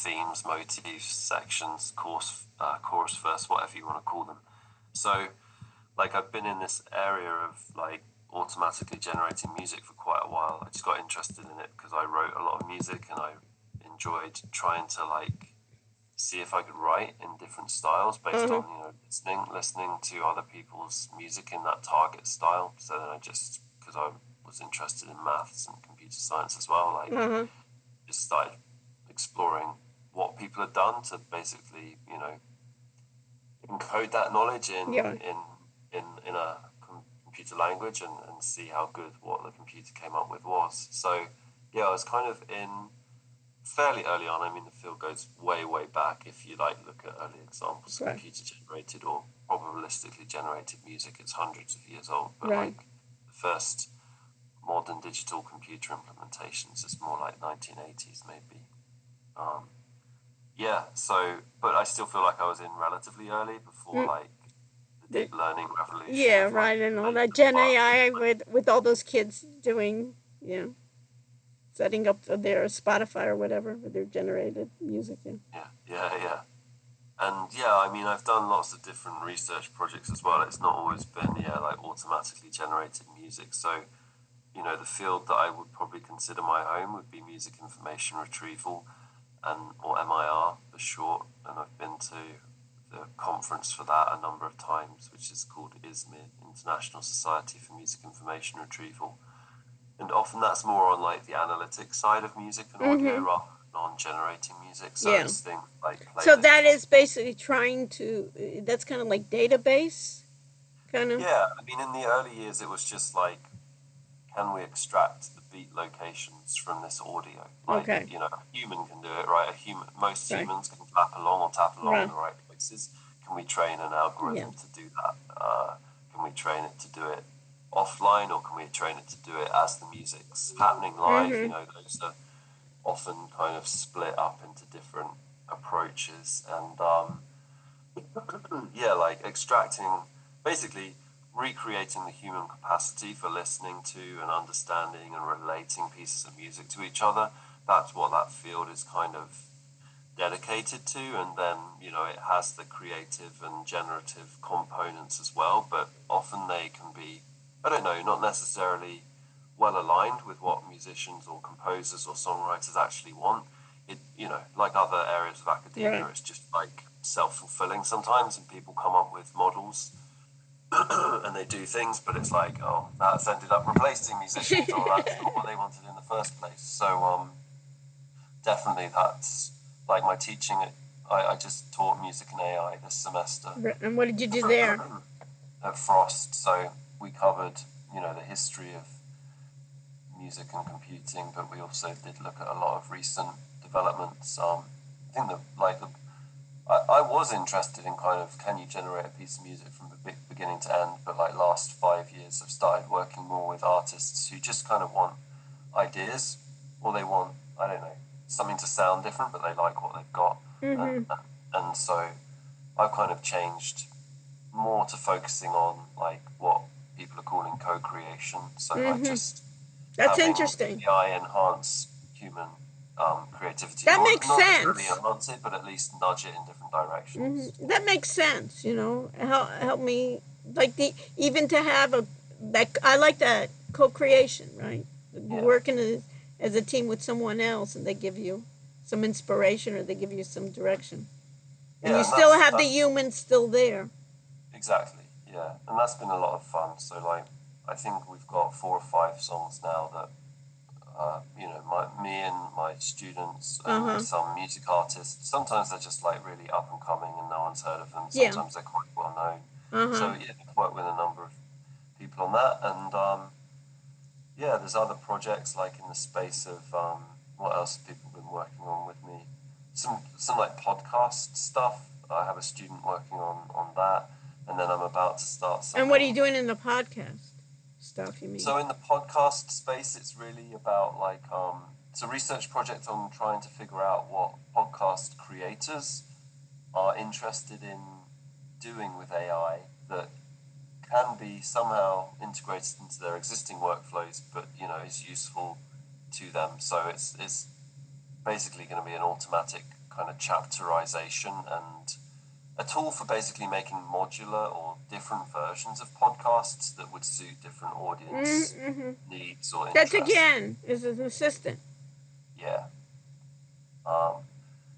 themes, motifs, sections, chorus, verse, whatever you want to call them. So, like, I've been in this area of like automatically generating music for quite a while. I just got interested in it because I wrote a lot of music and I enjoyed trying to like see if I could write in different styles based on, you know, listening to other people's music in that target style. So then I just, because I was interested in maths and computer science as well, like just started exploring what people had done to basically, you know, encode that knowledge in a computer language and see how good what the computer came up with was. So yeah, I was kind of in fairly early on. I mean, the field goes way back. If you like look at early examples of computer generated or probabilistically generated music, it's hundreds of years old. But like the first modern digital computer implementations is more like 1980s maybe. Yeah, so, but I still feel like I was in relatively early before like the deep learning revolution. Yeah, right, and all that Gen AI with all those kids doing, setting up their Spotify or whatever with their generated music. Yeah. And yeah, I mean, I've done lots of different research projects as well. It's not always been, like automatically generated music. So, you know, the field that I would probably consider my home would be music information retrieval, or MIR for short. And I've been to the conference for that a number of times, which is called ISMIR, International Society for Music Information Retrieval. And often that's more on like the analytics side of music and audio rather than on generating music. So it's things like so that is basically trying to, that's kind of like database, kind of. Yeah, I mean, in the early years, it was just like, can we extract the beat locations from this audio? Like, you know, a human can do it, right? Most humans can clap along or tap along in the right places. Can we train an algorithm to do that? Can we train it to do it offline, or can we train it to do it as the music's happening live? You know, those are often kind of split up into different approaches. And yeah, like extracting, basically recreating the human capacity for listening to and understanding and relating pieces of music to each other. That's what that field is kind of dedicated to. And then, you know, it has the creative and generative components as well, but often they can be, I don't know, not necessarily well aligned with what musicians or composers or songwriters actually want. It, you know, like other areas of academia, it's just like self-fulfilling sometimes, and people come up with models and they do things, but it's like, oh, that's ended up replacing musicians, or that's not what they wanted in the first place. So definitely that's like my teaching. I just taught music and AI this semester. And what did you do there? At Frost. So we covered, you know, the history of music and computing, but we also did look at a lot of recent developments. I think I was interested in kind of, can you generate a piece of music from the beginning to end, but like last 5 years I've started working more with artists who just kind of want ideas, or they want, I don't know, something to sound different, but they like what they've got. And so I've kind of changed more to focusing on like what people are calling co-creation. So like just that's interesting. AI enhance human creativity. That makes not sense. Not necessarily enhance it, but at least nudge it in different directions. That makes sense. You know, help me like even to have I like that co-creation, right? Working as a team with someone else, and they give you some inspiration or they give you some direction, and you still have the human still there. Exactly. Yeah, and that's been a lot of fun. So like, I think we've got 4 or 5 songs now that, you know, me and my students and some music artists. Sometimes they're just like really up and coming and no one's heard of them. Sometimes they're quite well known. So yeah, we've worked with a number of people on that, and yeah, there's other projects like in the space of what else have people been working on with me? Some like podcast stuff. I have a student working on that, and then I'm about to start something. And what are you doing in the podcast stuff, you mean? So in the podcast space, it's really about like it's a research project on trying to figure out what podcast creators are interested in doing with AI that can be somehow integrated into their existing workflows, but you know is useful to them. So it's basically going to be an automatic kind of chapterization and a tool for basically making modular or different versions of podcasts that would suit different audience needs or interests. That's again is an assistant. Yeah.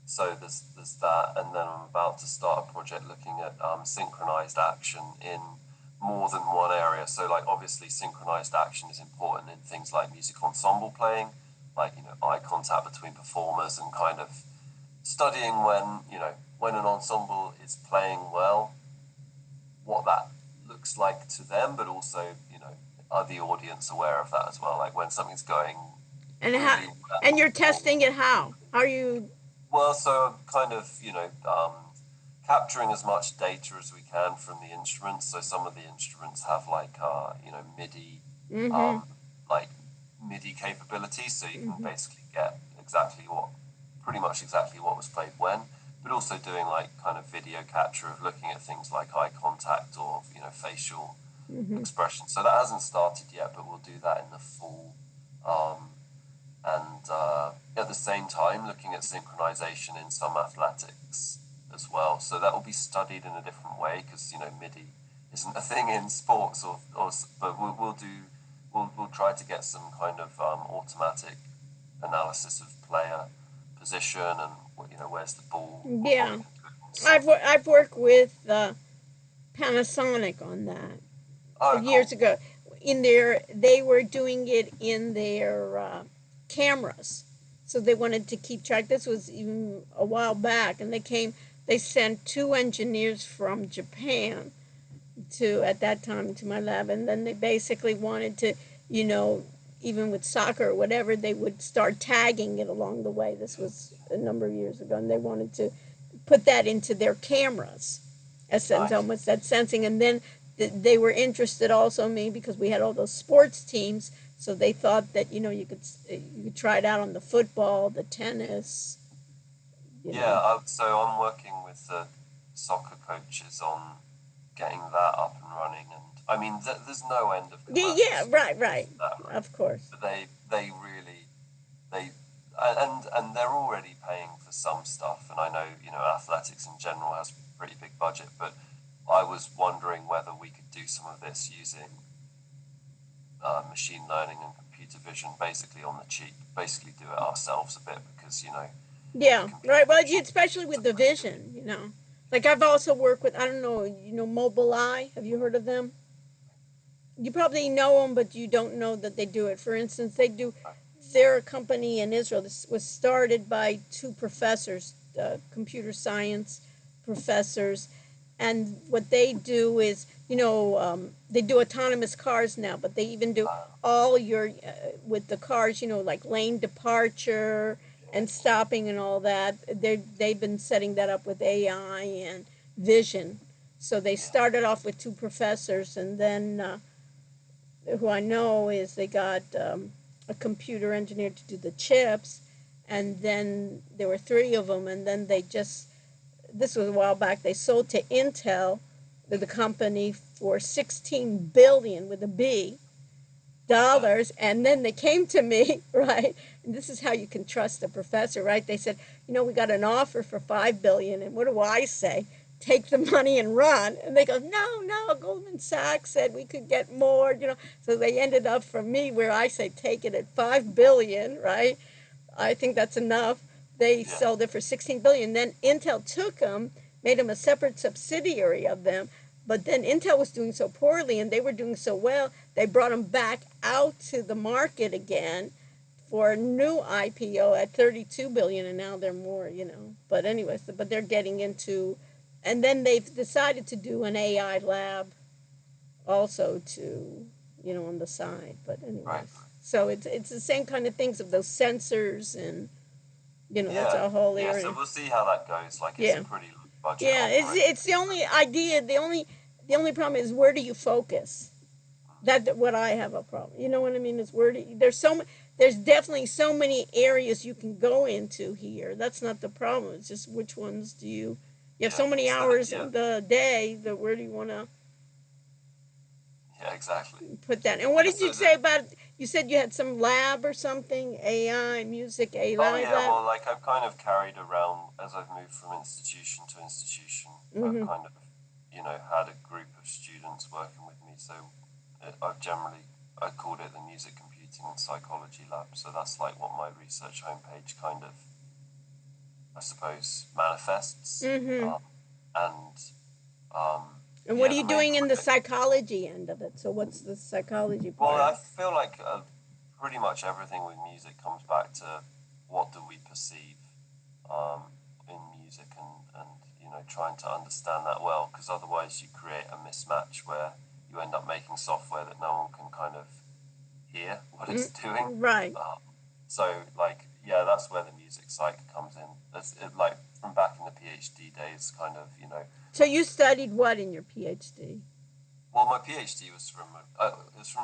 So there's that, and then I'm about to start a project looking at synchronized action in more than one area. So like obviously synchronized action is important in things like music ensemble playing, like, you know, eye contact between performers and kind of studying when, you know, when an ensemble is playing well, what that looks like to them, but also, you know, are the audience aware of that as well? Like when something's going And really how? well, And you're testing it how? How are you? well, so kind of, you know, capturing as much data as we can from the instruments. So some of the instruments have like, you know, MIDI, like MIDI capabilities. So you can basically get pretty much exactly what was played when, but also doing like kind of video capture of looking at things like eye contact or, you know, facial expression. So that hasn't started yet, but we'll do that in the fall. And at the same time, looking at synchronization in some athletics as well. So that will be studied in a different way because, you know, MIDI isn't a thing in sports, but we'll try to get some kind of automatic analysis of player position and, you know, where's the ball. Yeah, I've worked with Panasonic on that years ago. They were doing it in their cameras, so they wanted to keep track. This was even a while back, and they sent 2 engineers from Japan at that time to my lab, and then they basically wanted to, you know, even with soccer or whatever, they would start tagging it along the way. This was a number of years ago, and they wanted to put that into their cameras as almost that sensing. And then they were interested also in me because we had all those sports teams, so they thought that, you know, you could try it out on the football, the tennis. So I'm working with the soccer coaches on getting that up and running, and I mean there's no end of right, of course. But they really and they're already paying for some stuff, and I know, you know, athletics in general has a pretty big budget, but I was wondering whether we could do some of this using machine learning and computer vision, basically on the cheap, basically do it ourselves a bit because, you know. Yeah, right. Well, especially with the vision, you know. Like I've also worked with, I don't know, you know, Mobileye. Have you heard of them? You probably know them, but you don't know that they do it. For instance, they're a company in Israel. This was started by 2 professors, computer science professors. And what they do is, you know, they do autonomous cars now, but they even do all your, with the cars, you know, like lane departure and stopping and all that. They've been setting that up with AI and vision. So they started off with 2 professors, and then who I know is they got a computer engineer to do the chips, and then there were 3 of them, and then this was a while back, they sold to Intel, the company, for $16 billion with a B dollars, and then they came to me, right? And this is how you can trust a professor, right? They said, you know, we got an offer for $5 billion, and what do I say? Take the money and run. And they go, no, Goldman Sachs said we could get more, you know. So they ended up from me where I say take it at $5 billion, right? I think that's enough. They sold it for $16 billion. Then Intel took them, made them a separate subsidiary of them. But then Intel was doing so poorly and they were doing so well, they brought them back out to the market again for a new IPO at $32 billion, and now they're more, you know. But anyways, but they're getting into, and then they've decided to do an AI lab also to, you know, on the side. But anyways, right. So it's the same kind of things of those sensors and, you know, that's a whole area. So we'll see how that goes. Like, it's a pretty low budget. Yeah, it's the only idea. The only problem is, where do you focus? That's what I have a problem. You know what I mean? Is where do you, there's definitely so many areas you can go into here. That's not the problem. It's just which ones do you have so many hours in the day that where do you want to exactly put that? And what did you say about You said you had some lab or something, AI, music, Oh AI yeah, lab? well, like I've kind of carried around as I've moved from institution to institution. I've Mm-hmm. kind of, had a group of students working with me. So I've generally I called it the Music Computing and Psychology Lab. So that's like what my research homepage kind of, I suppose, manifests. Mm-hmm. And And what yeah, are the you main doing in the project. psychology end of it? So what's the psychology Well, part of I it? feel like pretty much everything with music comes back to what do we perceive in music, and trying to understand that well, because otherwise you create a mismatch where you end up making software that no one can kind of hear what it's doing. Right. So like yeah, that's where the music psych comes in. Like from back in the PhD days, kind of So you studied what in your PhD? Well, my PhD was from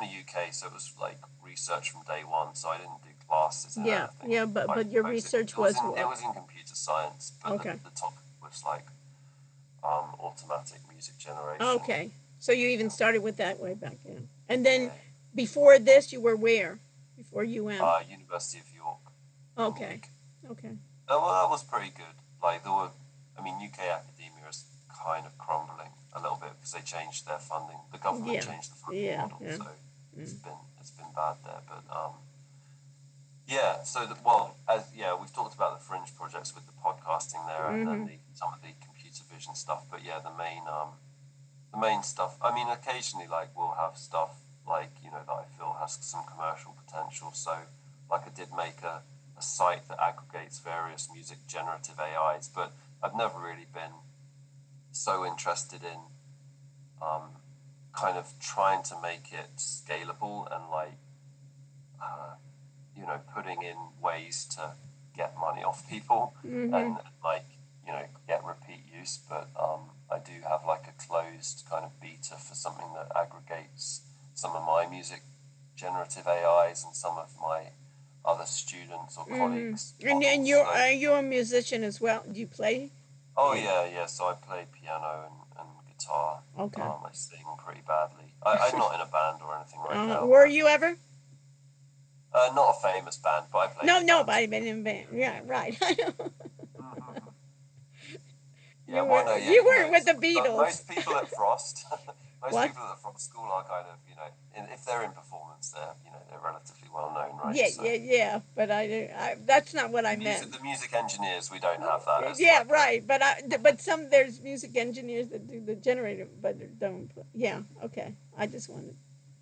the UK, so it was like research from day one. So I didn't do classes in Yeah, anything. yeah, I but your suppose research it was was in it what? was in computer science, but Okay. the topic was like automatic music generation. Okay. So you even started with that way back then. And then Yeah, before this, you were where? Before UM? University of York in the Okay. UK. Okay. Well, that was pretty good. Like there were, I mean, UK academia is kind of crumbling a little bit because they changed their funding. The government Yeah. changed the funding Yeah. model, Yeah. so Mm. it's been bad there. But yeah. So well, as yeah, we've talked about the fringe projects with the podcasting there, and then Mm-hmm. some of the computer vision stuff. But yeah, the main stuff. I mean, occasionally like we'll have stuff like that I feel has some commercial potential. So like I did make a site that aggregates various music generative AIs, but I've never really been so interested in um, kind of trying to make it scalable and like uh, putting in ways to get money off people Mm-hmm. and like get repeat use. But I do have like a closed kind of beta for something that aggregates some of my music generative AIs and some of my other students or colleagues Mm-hmm. And models. you're So are you a musician as well? Do you play? oh Yeah. yeah. So I play piano and guitar. Okay. I sing pretty badly. I'm not in a band or anything right now, Were but you ever? not a famous band, but I played No, in bands. nobody been in band. Yeah, right. I know. Yeah, You well, were no, yeah, you weren't with the Beatles. most people at Frost, most What? people at Frost School are kind of, if they're in performance, they're relatively well known, right? Yeah, So yeah, yeah. But that's not what I meant. the music engineers, we don't have that as Yeah, like a, right. But some there's music engineers that do the generator, but don't. Yeah, okay. I just wanted.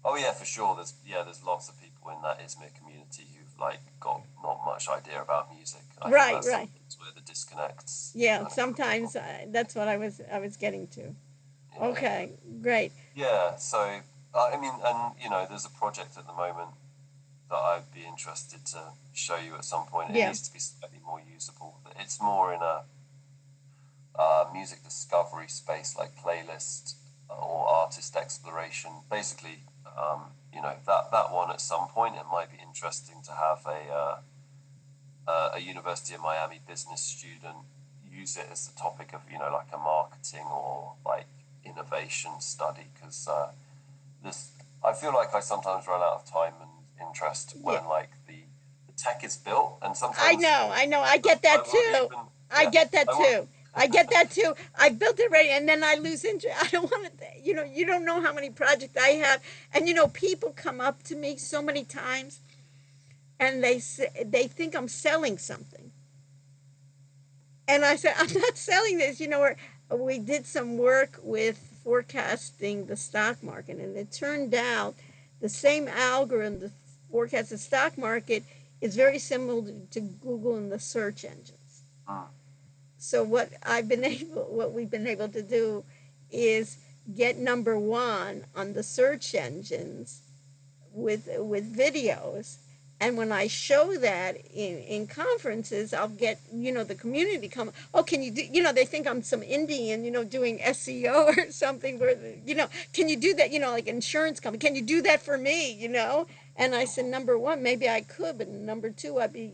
oh yeah, for sure. There's lots of people in that Izmir community who've like got not much idea about music. I think Right, that's right. sometimes where the disconnects Yeah, kind of crop sometimes up. that's what I was getting to. Yeah, Okay, great. yeah. So I mean, and there's a project at the moment that I'd be interested to show you at some point. It Yeah. needs to be slightly more usable. It's more in a music discovery space, like playlist or artist exploration. Basically, that one at some point it might be interesting to have a University of Miami business student use it as the topic of like a marketing or like innovation study because this I feel like I sometimes run out of time and interest Yeah. when like the tech is built, and I sometimes know, I know. I I, get I that will too. even I get that I will too. I get that too. I built it right, and then I lose interest. I don't want to. You don't know how many projects I have, and people come up to me so many times, and they think I'm selling something, and I said I'm not selling this. We did some work with forecasting the stock market, and it turned out the same algorithm to forecast the stock market is very similar to Google and the search engines. mm, So what we've been able to do is get number one on the search engines with videos. And when I show that in conferences, I'll get, the community come, oh, can you do, they think I'm some Indian, doing SEO or something where, can you do that, like insurance company, can you do that for me, And I said, number one, maybe I could, but number two, I'd be,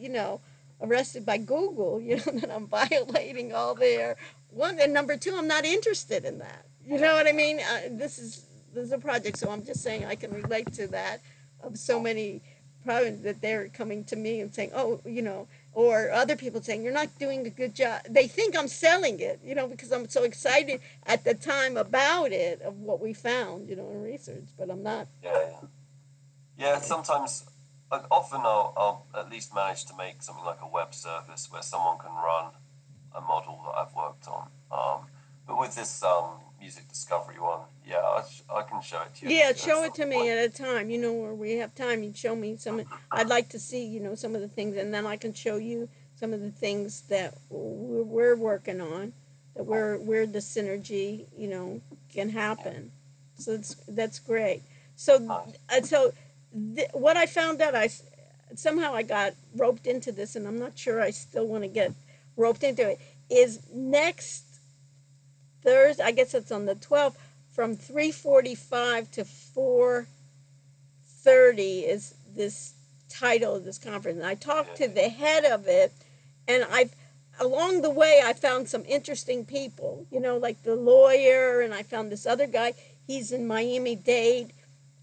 arrested by Google, that I'm violating all their one. And number two, I'm not interested in that. You know what I mean? This is a project, so I'm just saying I can relate to that of so many problems that they're coming to me and saying, oh, or other people saying, you're not doing a good job. They think I'm selling it, because I'm so excited at the time about it, of what we found, in research, but I'm not. Yeah. Yeah, sometimes, like often I'll at least manage to make something like a web service where someone can run a model that I've worked on. But with this music discovery one, yeah, I can show it to you Yeah, at show it some to me point. at a time, where we have time. You show me some. I'd like to see, some of the things, and then I can show you some of the things that we're working on, that Cool. where the synergy, can Yeah, happen. So that's great. So nice. what I found out, somehow I got roped into this, and I'm not sure I still want to get roped into it. Is next Thursday? I guess it's on the 12th, from 3:45 to 4:30 is this title of this conference. And I talked to Yeah, the head of it, and along the way I found some interesting people, like the lawyer, and I found this other guy. He's in Miami-Dade.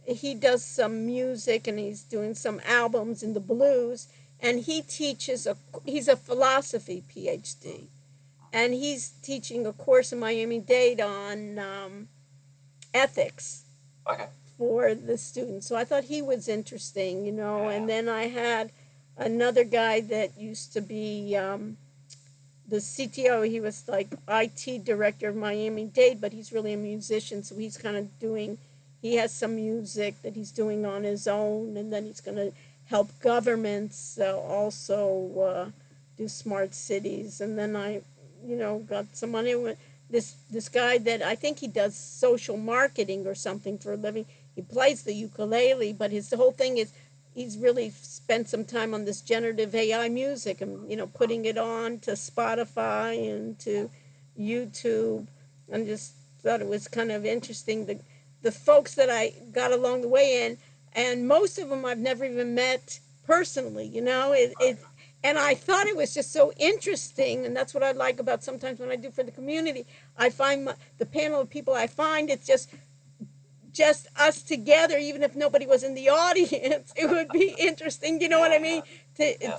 He does some music, and he's doing some albums in the blues, and he's a philosophy PhD, and he's teaching a course in Miami-Dade on ethics okay. for the students. So I thought he was interesting, Yeah, And then I had another guy that used to be the CTO. He was like IT director of Miami-Dade, but he's really a musician. So he's kind of he has some music that he's doing on his own, and then he's going to help governments also do smart cities. And then I, got some money with this guy that I think he does social marketing or something for a living. He plays the ukulele, but his whole thing is he's really spent some time on this generative AI music, and putting it on to Spotify and to YouTube, and just thought it was kind of interesting, the folks that I got along the way in, and most of them I've never even met personally. And I thought it was just so interesting, and that's what I like about sometimes when I do for the community. I find the panel of people I find, it's just us together, even if nobody was in the audience. It would be interesting, you know what I mean, to yeah,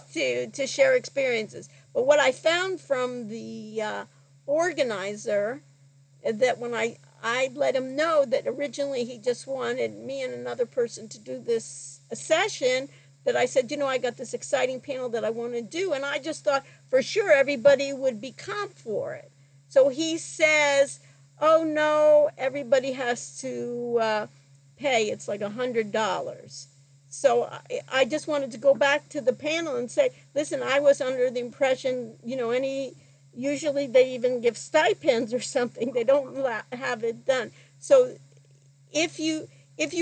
share experiences. But what I found from the organizer, that when I let him know that originally he just wanted me and another person to do this a session, that I said, I got this exciting panel that I want to do, and I just thought for sure everybody would be comp for it. So he says, oh no, everybody has to pay. It's like $100. So I just wanted to go back to the panel and say, listen, I was under the impression, usually they even give stipends or something. They don't have it done. So if you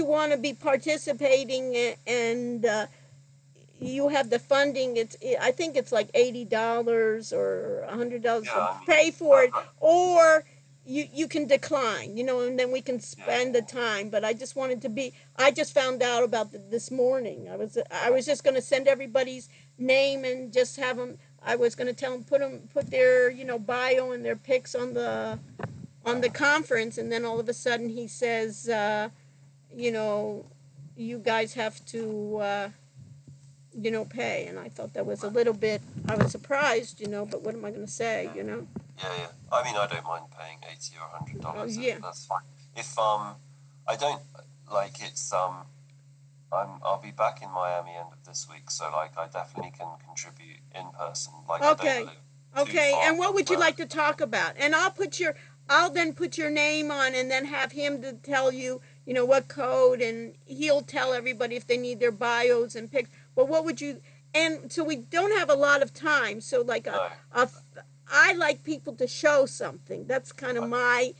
want to be participating, and you have the funding, I think it's like $80 or $100 yeah. to I mean, pay for it, or you can decline, and then we can yeah, spend the time. But I just found out about this morning. I was just going to send everybody's name and just have them. I was going to tell them, put their bio and their pics on the conference, and then all of a sudden he says, you know you guys have to pay. And I thought that was a little bit, I was surprised, but what am I going to say, yeah, yeah. I mean, I don't mind paying $80 or $100. Yeah. That's fine. If I don't like it's I'll be back in Miami end of this week, so like I definitely can contribute in person. Like I don't Okay. live too Okay. far And what from would you where. like to talk about? And I'll then put your name on, and then have him to tell you, what code, and he'll tell Yeah, everybody if they need their bios and pics. But what would you, and so we don't have a lot of time. So like no, a I like people to show something. That's kind of okay, my,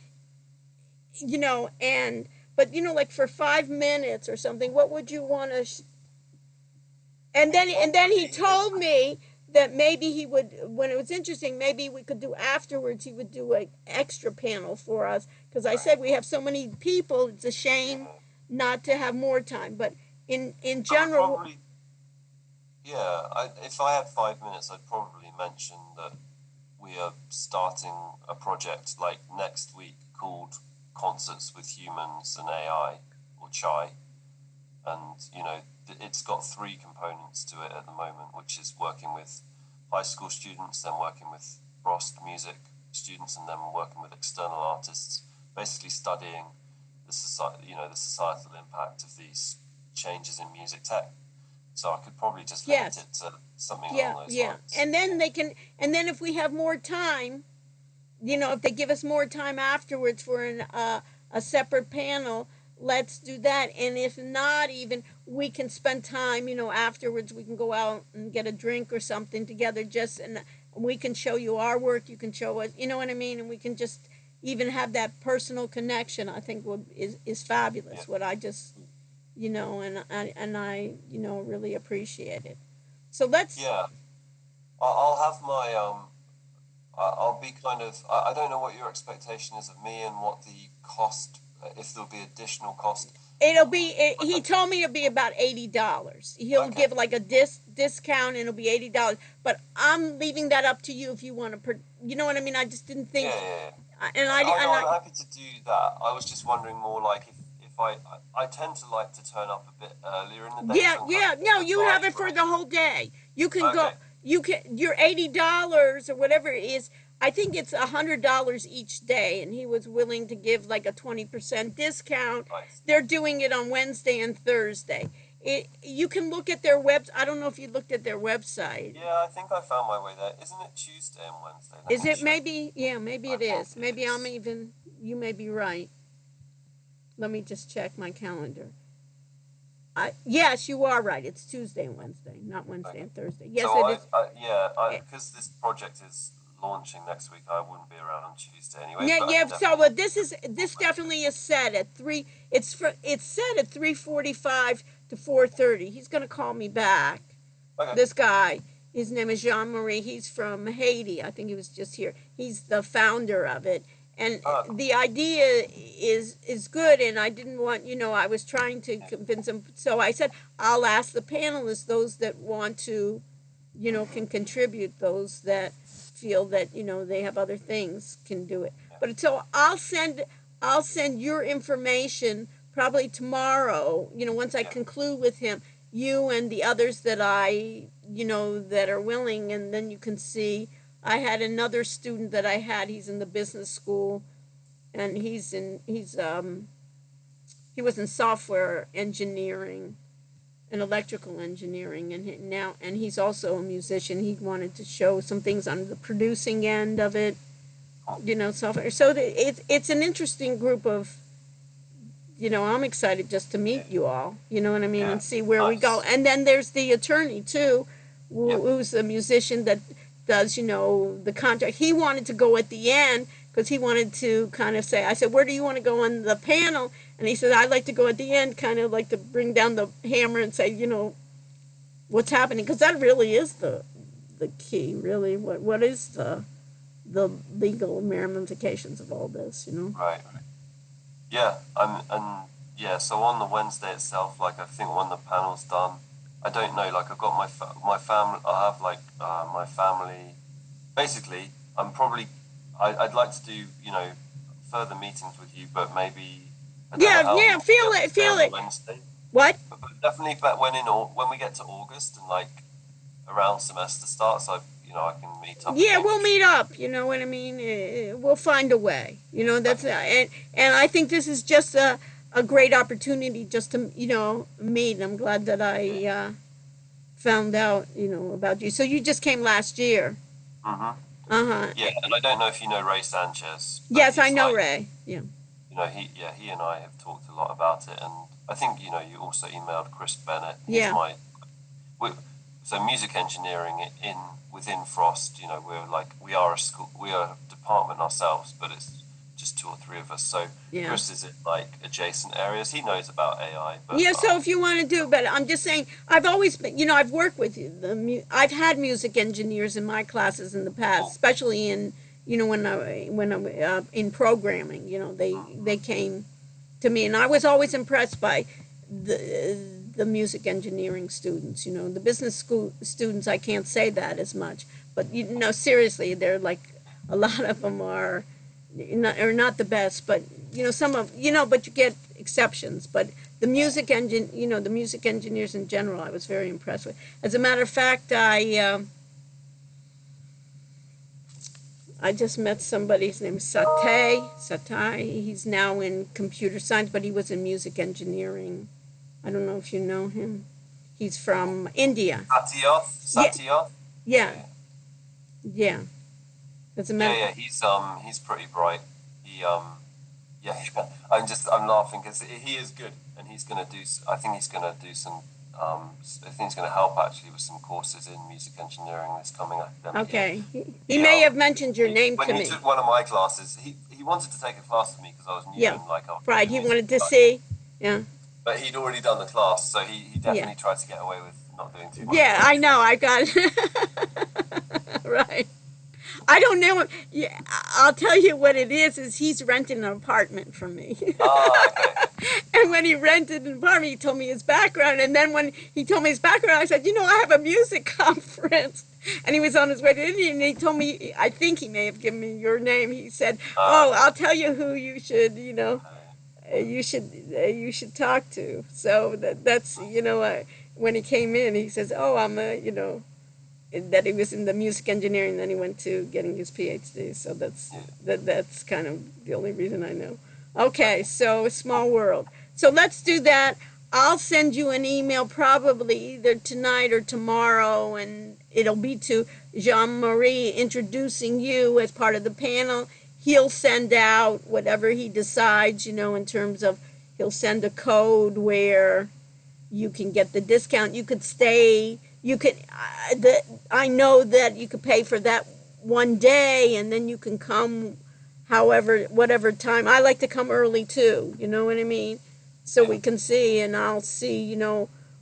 and, but like for 5 minutes or something, what would you want to, and then he probably. told me that maybe he would, when it was interesting, maybe we could do afterwards, he would do an extra panel for us, because I said we have so many people, it's a shame Yeah, not to have more time. But in I would general, probably. Yeah, if I had 5 minutes, I'd probably mention that we are starting a project like next week called Concerts with Humans and AI, or CHAI. And it's got three components to it at the moment, which is working with high school students, then working with Frost music students, and then working with external artists, basically studying the societal impact of these changes in music tech. So I could probably just limit it to something along those lines. And then they can, and then if we have more time, if they give us more time afterwards for a separate panel, let's do that. And if not, even we can spend time, afterwards we can go out and get a drink or something together, and we can show you our work, you can show us, you know what I mean, and we can just even have that personal connection. I think is fabulous. What I just, and I really appreciate it. So let's. Yeah, I'll have my I'll be kind of. I don't know what your expectation is of me and what the cost, if there'll be additional cost. He told me it'll be about $80. He'll give like a discount, and it'll be $80. But I'm leaving that up to you if you want to. You know what I mean? I just didn't think. Yeah. And I'm happy to do that. I was just wondering more like if I tend to like to turn up a bit earlier in the day. Yeah. No, you have it for the whole day. You can go. You can. Your $80 or whatever it is. I think it's $100 each day, and he was willing to give like a 20% discount. Nice. They're doing it on Wednesday and Thursday. You can look at their I don't know if you looked at their website. Yeah, I think I found my way there. Isn't it Tuesday and Wednesday? Is it maybe? Yeah, maybe it is. Maybe you may be right. Let me just check my calendar. Yes, you are right. It's Tuesday and Wednesday, not Wednesday and Thursday. Yes, so it is. Because this project is launching next week, I wouldn't be around on Tuesday anyway. Yeah. So this definitely is set at 3. It's set at 3:45 to 4:30. He's going to call me back. Okay. This guy, his name is Jean-Marie. He's from Haiti. I think he was just here. He's the founder of it. And the idea is good, and I didn't want, I was trying to convince him. So I said, I'll ask the panelists, those that want to, can contribute, those that feel that, they have other things, can do it. But so I'll send your information probably tomorrow, once I conclude with him, you and the others that that are willing, and then you can see. I had another student that he's in the business school, and he was in software engineering and electrical engineering, and he's also a musician. He wanted to show some things on the producing end of it, software. So it's an interesting group of, I'm excited just to meet you all, you know what I mean, and see where we go. And then there's the attorney too, who's a musician that does, the contract. He wanted to go at the end because he wanted to kind of say, I said, where do you want to go on the panel? And he said, I'd like to go at the end, kind of like to bring down the hammer and say, what's happening? Because that really is the key, really. What is the legal ramifications of all this, Right. Yeah, so on the Wednesday itself, like I think when the panel's done, I don't know, like I've got my family, I have like my family, basically I'm probably, I'd like to do, further meetings with you, but maybe, feel it. Wednesday. What? But definitely when we get to August and like around semester starts, I can meet up. Yeah, we'll meet up, you know what I mean? We'll find a way, that's, and I think this is just a great opportunity just to, meet. I'm glad that I found out, about you. So you just came last year. Yeah, and I don't know if you know Ray Sanchez. Yes, I know Ray. Yeah. He and I have talked a lot about it, and I think you also emailed Chris Bennett. So music engineering within Frost, we are a school, we are a department ourselves, but it's just 2 or 3 of us. So Chris is in like adjacent areas. He knows about AI. But, so if you want to do, but I'm just saying, I've always been, I've worked with you. I've had music engineers in my classes in the past, especially in, when I in programming. They came to me, and I was always impressed by the music engineering students. The business school students, I can't say that as much, but seriously, they're like, a lot of them are not the best, but some of but you get exceptions. But the music engine, the music engineers in general, I was very impressed with. As a matter of fact, I just met somebody, his name is Satai. He's now in computer science, but he was in music engineering. I don't know if you know him. He's from India. Satyoth? Yeah. Yeah. As a matter he's pretty bright. I'm laughing because he is good, and I think he's gonna do some, I think he's gonna help actually with some courses in music engineering this coming academic year. Okay. He may have mentioned your name to me. When he took one of my classes, he wanted to take a class with me because I was new and like. Right, he wanted to see. Yeah. But he'd already done the class, so he definitely tried to get away with not doing too much. Yeah, I know. I got right. I don't know. Yeah, I'll tell you what it is he's renting an apartment from me. Oh, okay. And when he rented an apartment, he told me his background. And then when he told me his background, I said, I have a music conference. And he was on his way to India, and he told me, I think he may have given me your name. He said, I'll tell you who you should, you should talk to. So that's, when he came in, he says, I'm that he was in the music engineering, then he went to getting his PhD. So that's kind of the only reason I know. Okay, so small world. So let's do that. I'll send you an email probably either tonight or tomorrow, and it'll be to Jean-Marie introducing you as part of the panel. He'll send out whatever he decides, in terms of he'll send a code where you can get the discount. You could stay. You could. I know that you could pay for that one day, and then you can come, whatever time. I like to come early too. You know what I mean? So we can see, and I'll see.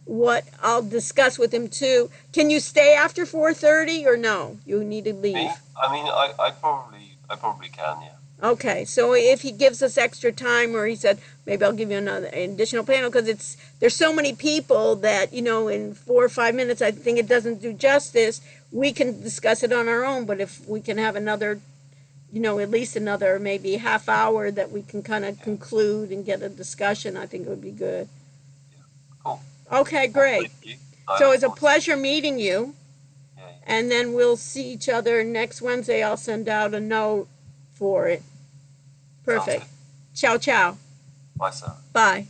What I'll discuss with him too. Can you stay after 4:30 or no? You need to leave. Me? I mean, I probably can. Yeah. Okay, so if he gives us extra time, or he said, maybe I'll give you an additional panel, because there's so many people that, in 4 or 5 minutes, I think it doesn't do justice. We can discuss it on our own, but if we can have another, at least another maybe half hour that we can kind of conclude and get a discussion, I think it would be good. Yeah. Cool. Okay, great. So it's a pleasure meeting you. Yeah. And then we'll see each other next Wednesday. I'll send out a note for it. Perfect. Ciao, ciao. Bye, sir. Bye.